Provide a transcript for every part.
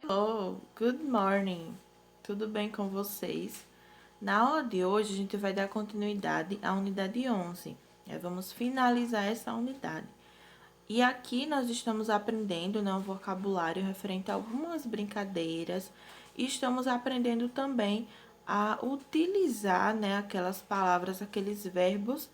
Hello, good morning. Tudo bem com vocês? Na aula de hoje, a gente vai dar continuidade à unidade 11. Vamos finalizar essa unidade. E aqui nós estamos aprendendo, né, um vocabulário referente a algumas brincadeiras e estamos aprendendo também a utilizar, né, aquelas palavras, aqueles verbos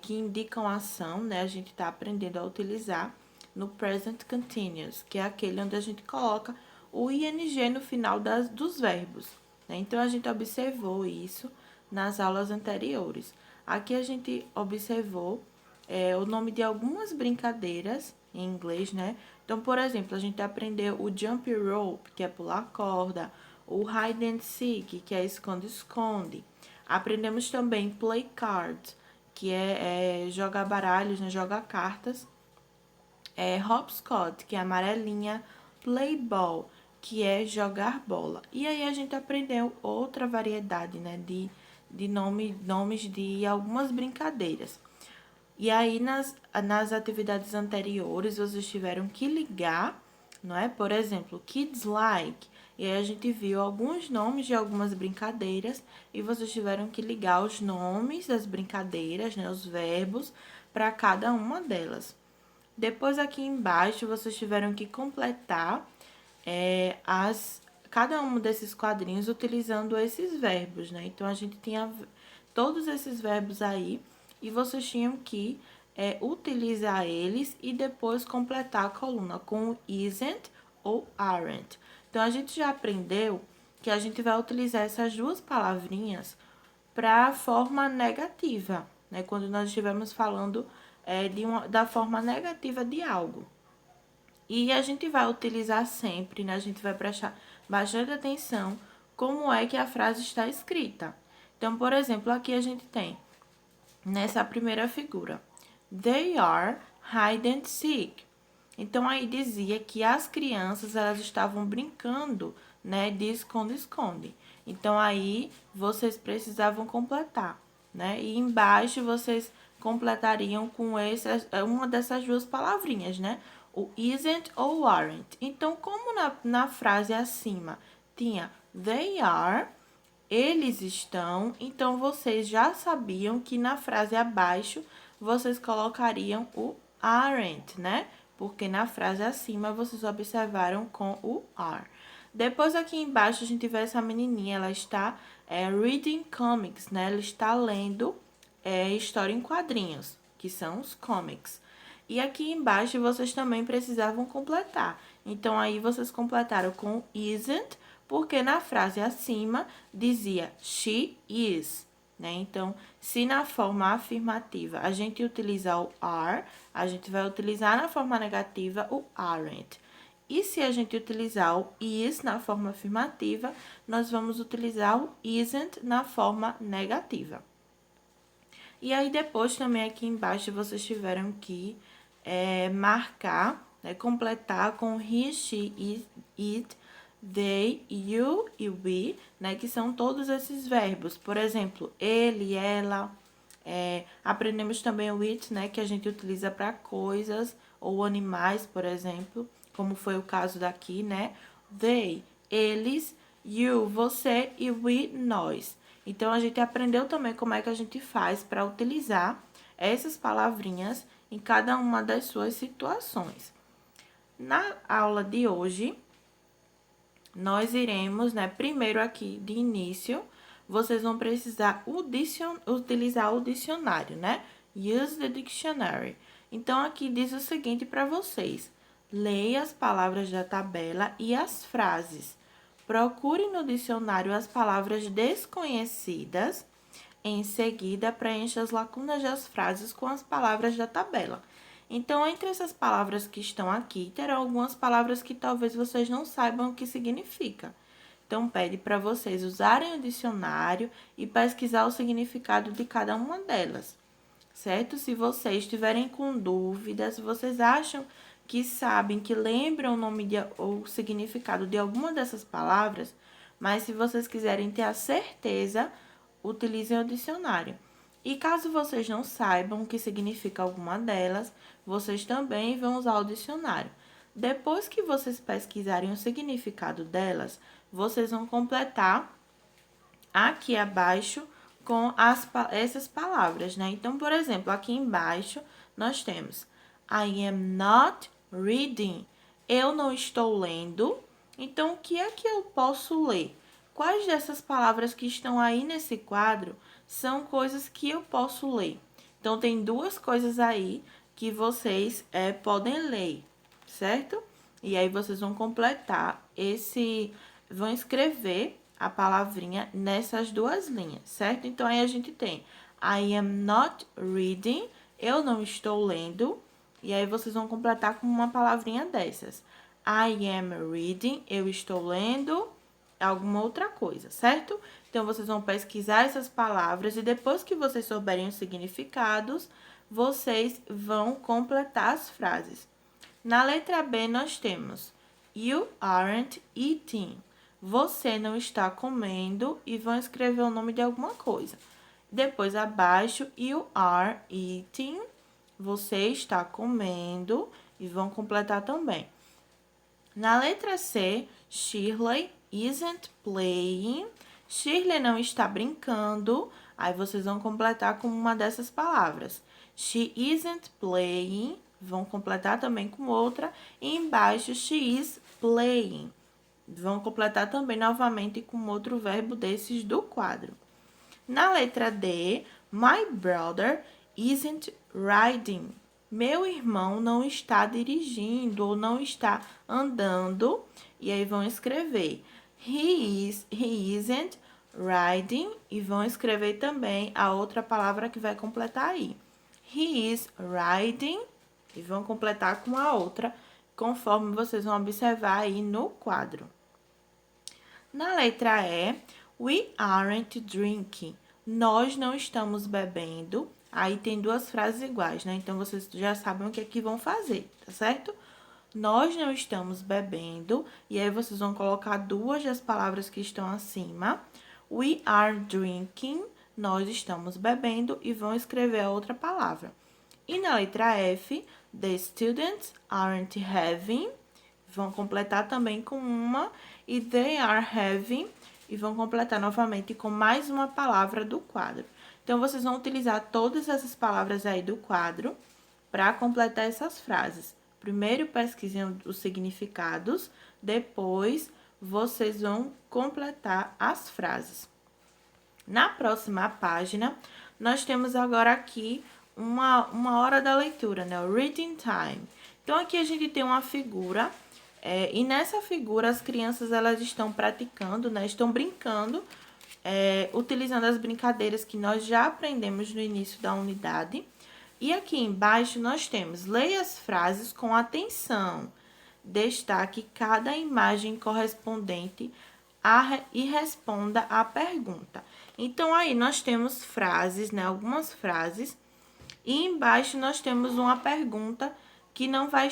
que indicam ação, né? A gente está aprendendo a utilizar no present continuous, que é aquele onde a gente coloca o ing no final dos verbos, né? Então, a gente observou isso nas aulas anteriores. Aqui a gente observou o nome de algumas brincadeiras em inglês, né? Então, por exemplo, a gente aprendeu o jump rope, que é pular corda, o hide and seek, que é esconde-esconde. Aprendemos também play cards, que é jogar baralhos, né? Jogar cartas. Hopscotch, que é amarelinha. Play ball, que é jogar bola. E aí a gente aprendeu outra variedade, né? De nomes de algumas brincadeiras. E aí, nas atividades anteriores, vocês tiveram que ligar, não é? Por exemplo, Kids Like. E aí, a gente viu alguns nomes de algumas brincadeiras e vocês tiveram que ligar os nomes das brincadeiras, né? Os verbos, para cada uma delas. Depois, aqui embaixo, vocês tiveram que completar cada um desses quadrinhos utilizando esses verbos, né? Então, a gente tinha todos esses verbos aí e vocês tinham que utilizar eles e depois completar a coluna com isn't ou aren't. Então, a gente já aprendeu que a gente vai utilizar essas duas palavrinhas para a forma negativa, né? Quando nós estivermos falando da forma negativa de algo. E a gente vai utilizar sempre, né? A gente vai prestar bastante atenção como é que a frase está escrita. Então, por exemplo, aqui a gente tem nessa primeira figura. They are hide and seek. Então aí dizia que as crianças elas estavam brincando, né, de esconde-esconde. Então aí vocês precisavam completar, né? E embaixo vocês completariam com uma dessas duas palavrinhas, né? O isn't ou aren't. Então, como na frase acima tinha they are, eles estão, então vocês já sabiam que na frase abaixo vocês colocariam o aren't, né? Porque na frase acima vocês observaram com o are. Depois aqui embaixo a gente vê essa menininha, ela está reading comics, né? Ela está lendo história em quadrinhos, que são os comics. E aqui embaixo vocês também precisavam completar. Então aí vocês completaram com isn't, porque na frase acima dizia she is, né? Então, se na forma afirmativa a gente utilizar o are, a gente vai utilizar na forma negativa o aren't. E se a gente utilizar o is na forma afirmativa, nós vamos utilizar o isn't na forma negativa. E aí, depois também aqui embaixo vocês tiveram que marcar, né, completar com he, she, it, they, you e we, né, que são todos esses verbos. Por exemplo, ele, ela. Aprendemos também o it, né, que a gente utiliza para coisas ou animais, por exemplo, como foi o caso daqui, né? They, eles, you, você e we, nós. Então, a gente aprendeu também como é que a gente faz para utilizar essas palavrinhas em cada uma das suas situações. Na aula de hoje, nós iremos, né, primeiro aqui de início, vocês vão precisar utilizar o dicionário, né? Use the dictionary. Então, aqui diz o seguinte para vocês: leia as palavras da tabela e as frases. Procure no dicionário as palavras desconhecidas. Em seguida, preencha as lacunas das frases com as palavras da tabela. Então, entre essas palavras que estão aqui, terão algumas palavras que talvez vocês não saibam o que significa. Então, pede para vocês usarem o dicionário e pesquisar o significado de cada uma delas, certo? Se vocês estiverem com dúvidas, vocês acham que sabem, que lembram o nome ou o significado de alguma dessas palavras, mas se vocês quiserem ter a certeza, utilizem o dicionário. E caso vocês não saibam o que significa alguma delas, vocês também vão usar o dicionário. Depois que vocês pesquisarem o significado delas, vocês vão completar aqui abaixo com essas palavras, né? Então, por exemplo, aqui embaixo nós temos I am not reading. Eu não estou lendo. Então, o que é que eu posso ler? Quais dessas palavras que estão aí nesse quadro são coisas que eu posso ler? Então, tem duas coisas aí que vocês podem ler, certo? E aí, vocês vão completar vão escrever a palavrinha nessas duas linhas, certo? Então, aí a gente tem I am not reading, eu não estou lendo, e aí vocês vão completar com uma palavrinha dessas. I am reading, eu estou lendo alguma outra coisa, certo? Então, vocês vão pesquisar essas palavras e depois que vocês souberem os significados, vocês vão completar as frases. Na letra B, nós temos You aren't eating. Você não está comendo e vão escrever o nome de alguma coisa. Depois, abaixo, You are eating. Você está comendo e vão completar também. Na letra C, Shirley isn't playing. Shirley não está brincando. Aí vocês vão completar com uma dessas palavras. She isn't playing. Vão completar também com outra. E embaixo, she is playing. Vão completar também novamente com outro verbo desses do quadro. Na letra D, my brother isn't riding. Meu irmão não está dirigindo ou não está andando. E aí vão escrever he isn't riding. E vão escrever também a outra palavra que vai completar aí. He is riding. E vão completar com a outra, conforme vocês vão observar aí no quadro. Na letra E, we aren't drinking. Nós não estamos bebendo. Aí tem duas frases iguais, né? Então, vocês já sabem o que é que vão fazer, tá certo? Nós não estamos bebendo. E aí, vocês vão colocar duas das palavras que estão acima. We are drinking. Nós estamos bebendo. E vão escrever a outra palavra. E na letra F, the students aren't having. Vão completar também com uma. E they are having. E vão completar novamente com mais uma palavra do quadro. Então, vocês vão utilizar todas essas palavras aí do quadro para completar essas frases. Primeiro, pesquisem os significados. Depois, vocês vão completar as frases. Na próxima página, nós temos agora aqui uma hora da leitura, né? O reading time. Então, aqui a gente tem uma figura, e nessa figura as crianças elas estão praticando, né? Estão brincando, utilizando as brincadeiras que nós já aprendemos no início da unidade. E aqui embaixo nós temos, leia as frases com atenção. Destaque cada imagem correspondente e responda a pergunta. Então, aí nós temos frases, né? Algumas frases. E embaixo nós temos uma pergunta que não vai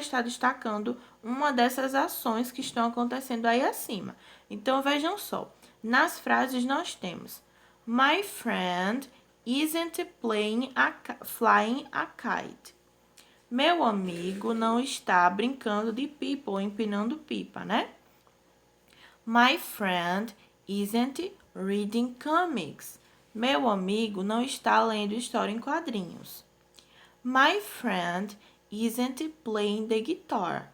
estar destacando uma dessas ações que estão acontecendo aí acima. Então, vejam só. Nas frases nós temos My friend isn't flying a kite. Meu amigo não está brincando de pipa ou empinando pipa, né? My friend isn't reading comics. Meu amigo não está lendo história em quadrinhos. My friend isn't playing the guitar.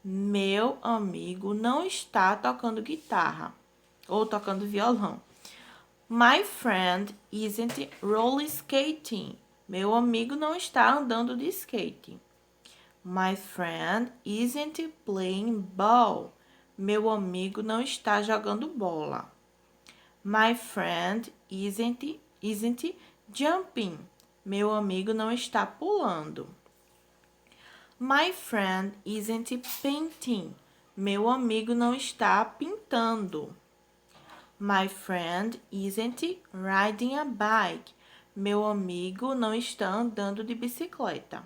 Meu amigo não está tocando guitarra ou tocando violão. My friend isn't roller skating. Meu amigo não está andando de skate. My friend isn't playing ball. Meu amigo não está jogando bola. My friend isn't jumping. Meu amigo não está pulando. My friend isn't painting. Meu amigo não está pintando. My friend isn't riding a bike. Meu amigo não está andando de bicicleta.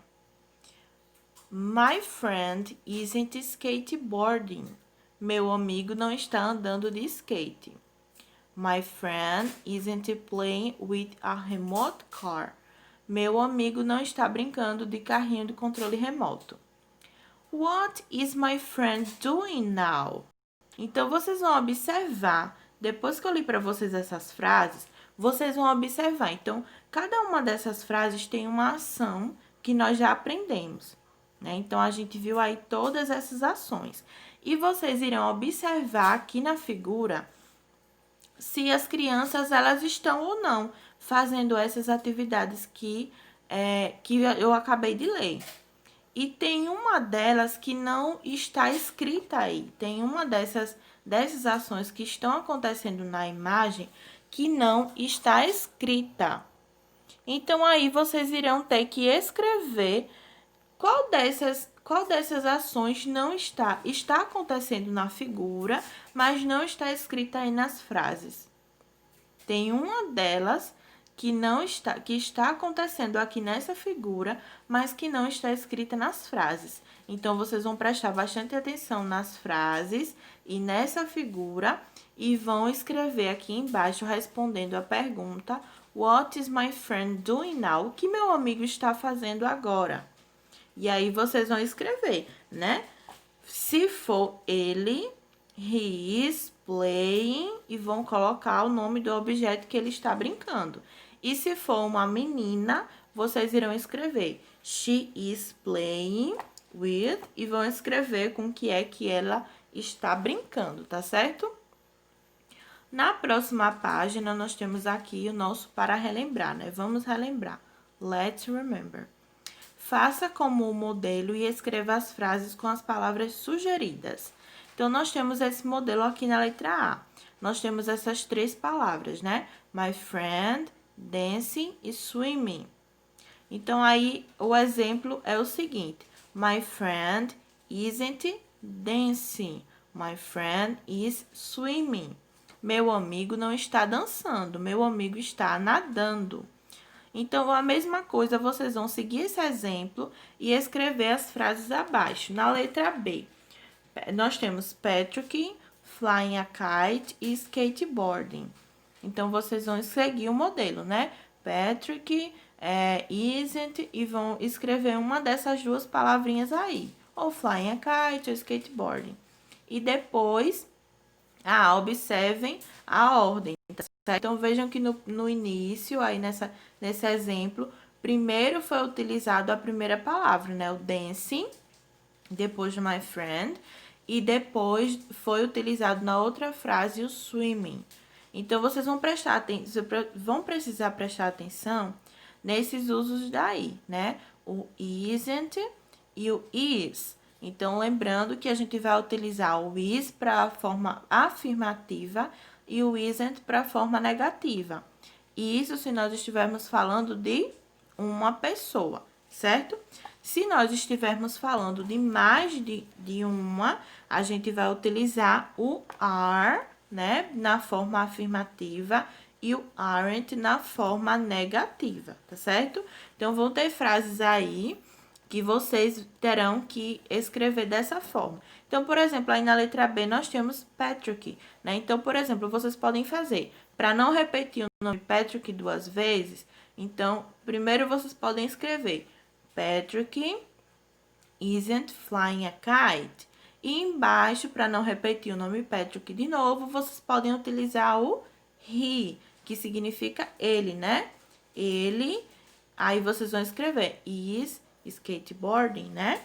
My friend isn't skateboarding. Meu amigo não está andando de skate. My friend isn't playing with a remote car. Meu amigo não está brincando de carrinho de controle remoto. What is my friend doing now? Então, vocês vão observar, depois que eu li para vocês essas frases, vocês vão observar. Então, cada uma dessas frases tem uma ação que nós já aprendemos, né? Então, a gente viu aí todas essas ações. E vocês irão observar aqui na figura se as crianças elas estão ou não fazendo essas atividades que eu acabei de ler. E tem uma delas que não está escrita aí. Tem uma dessas ações que estão acontecendo na imagem que não está escrita. Então, aí vocês irão ter que escrever qual dessas ações não está acontecendo na figura, mas não está escrita aí nas frases. Tem uma delas que está acontecendo aqui nessa figura, mas que não está escrita nas frases. Então, vocês vão prestar bastante atenção nas frases e nessa figura e vão escrever aqui embaixo respondendo a pergunta What is my friend doing now? O que meu amigo está fazendo agora? E aí, vocês vão escrever, né? Se for ele, he is playing, e vão colocar o nome do objeto que ele está brincando. E se for uma menina, vocês irão escrever she is playing with, e vão escrever com o que é que ela está brincando, tá certo? Na próxima página, nós temos aqui o nosso para relembrar, né? Vamos relembrar. Let's remember. Faça como o modelo e escreva as frases com as palavras sugeridas. Então, nós temos esse modelo aqui na letra A. Nós temos essas três palavras, né? My friend, dancing e swimming. Então, aí, o exemplo é o seguinte. My friend isn't dancing. My friend is swimming. Meu amigo não está dançando. Meu amigo está nadando. Então, a mesma coisa, vocês vão seguir esse exemplo e escrever as frases abaixo. Na letra B, nós temos Patrick, flying a kite e skateboarding. Então, vocês vão seguir o modelo, né? Patrick, isn't, e vão escrever uma dessas duas palavrinhas aí. Ou flying a kite ou skateboarding. E depois, observem a ordem, tá certo? Então, vejam que no início, aí nesse exemplo, primeiro foi utilizado a primeira palavra, né? O dancing, depois my friend, e depois foi utilizado na outra frase o swimming. Então, vocês vão precisar prestar atenção nesses usos daí, né? O isn't e o is. Então, lembrando que a gente vai utilizar o is para a forma afirmativa e o isn't para a forma negativa. Isso se nós estivermos falando de uma pessoa, certo? Se nós estivermos falando de mais de uma, a gente vai utilizar o are, né, na forma afirmativa e o aren't na forma negativa, tá certo? Então, vão ter frases aí que vocês terão que escrever dessa forma. Então, por exemplo, aí na letra B nós temos Patrick, né? Então, por exemplo, vocês podem fazer, para não repetir o nome Patrick duas vezes, então, primeiro vocês podem escrever Patrick isn't flying a kite. E embaixo, para não repetir o nome Patrick de novo, vocês podem utilizar o he, que significa ele, né? Ele, aí vocês vão escrever is skateboarding, né?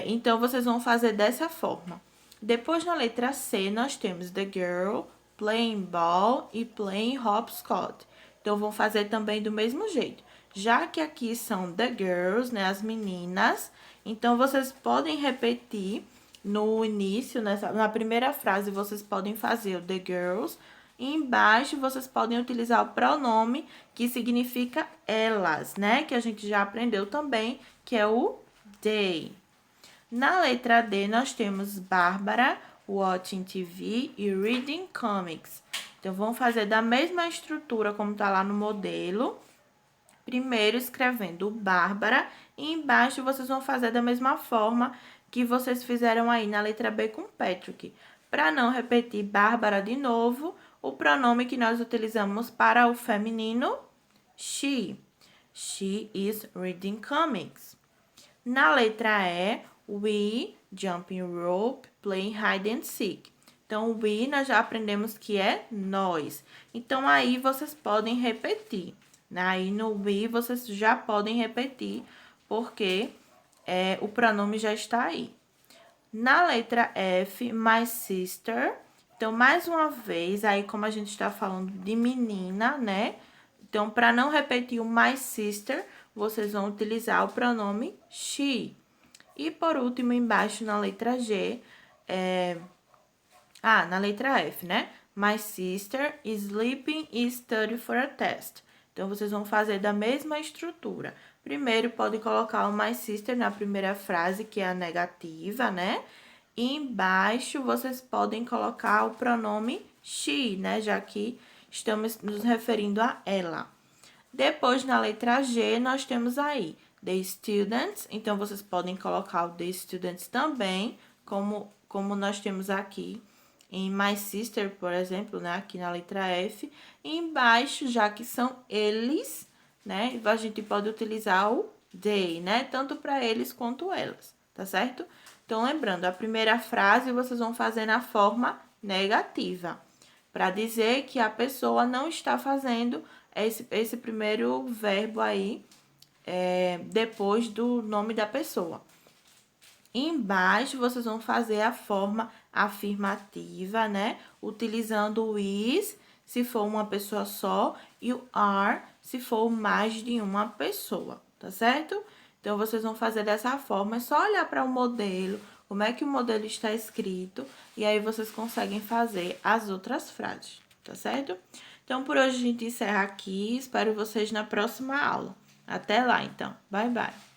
Então, vocês vão fazer dessa forma. Depois, na letra C, nós temos the girl, playing ball e playing hopscotch. Então, vão fazer também do mesmo jeito. Já que aqui são the girls, né, as meninas, então, vocês podem repetir no início, na primeira frase, vocês podem fazer o the girls. E embaixo, vocês podem utilizar o pronome que significa elas, né? Que a gente já aprendeu também, que é o they. Na letra D, nós temos Bárbara, watching TV e reading comics. Então, vamos fazer da mesma estrutura como tá lá no modelo. Primeiro, escrevendo Bárbara, e embaixo vocês vão fazer da mesma forma que vocês fizeram aí na letra B com Patrick. Para não repetir Bárbara de novo, o pronome que nós utilizamos para o feminino, she. She is reading comics. Na letra E, We, jumping rope, playing hide and seek. Então, we nós já aprendemos que é nós. Então, aí vocês podem repetir. Aí no we vocês já podem repetir, porque o pronome já está aí. Na letra F, my sister. Então, mais uma vez, aí como a gente está falando de menina, né? Então, para não repetir o my sister, vocês vão utilizar o pronome she. E por último, embaixo na letra G, na letra F, né? My sister is sleeping e study for a test. Então, vocês vão fazer da mesma estrutura. Primeiro, pode colocar o my sister na primeira frase, que é a negativa, né? E embaixo, vocês podem colocar o pronome she, né? Já que estamos nos referindo a ela. Depois, na letra G, nós temos aí the students. Então, vocês podem colocar o the students também, como nós temos aqui em my sister, por exemplo, né? Aqui na letra F. E embaixo, já que são eles, né? A gente pode utilizar o they, né? Tanto para eles quanto elas, tá certo? Então, lembrando, a primeira frase vocês vão fazer na forma negativa, para dizer que a pessoa não está fazendo esse primeiro verbo aí, depois do nome da pessoa. Embaixo, vocês vão fazer a forma afirmativa, né? Utilizando o is, se for uma pessoa só, e o are, se for mais de uma pessoa, tá certo? Então, vocês vão fazer dessa forma, é só olhar para o modelo, como é que o modelo está escrito, e aí vocês conseguem fazer as outras frases, tá certo? Então, por hoje a gente encerra aqui, espero vocês na próxima aula. Até lá, então. Bye, bye.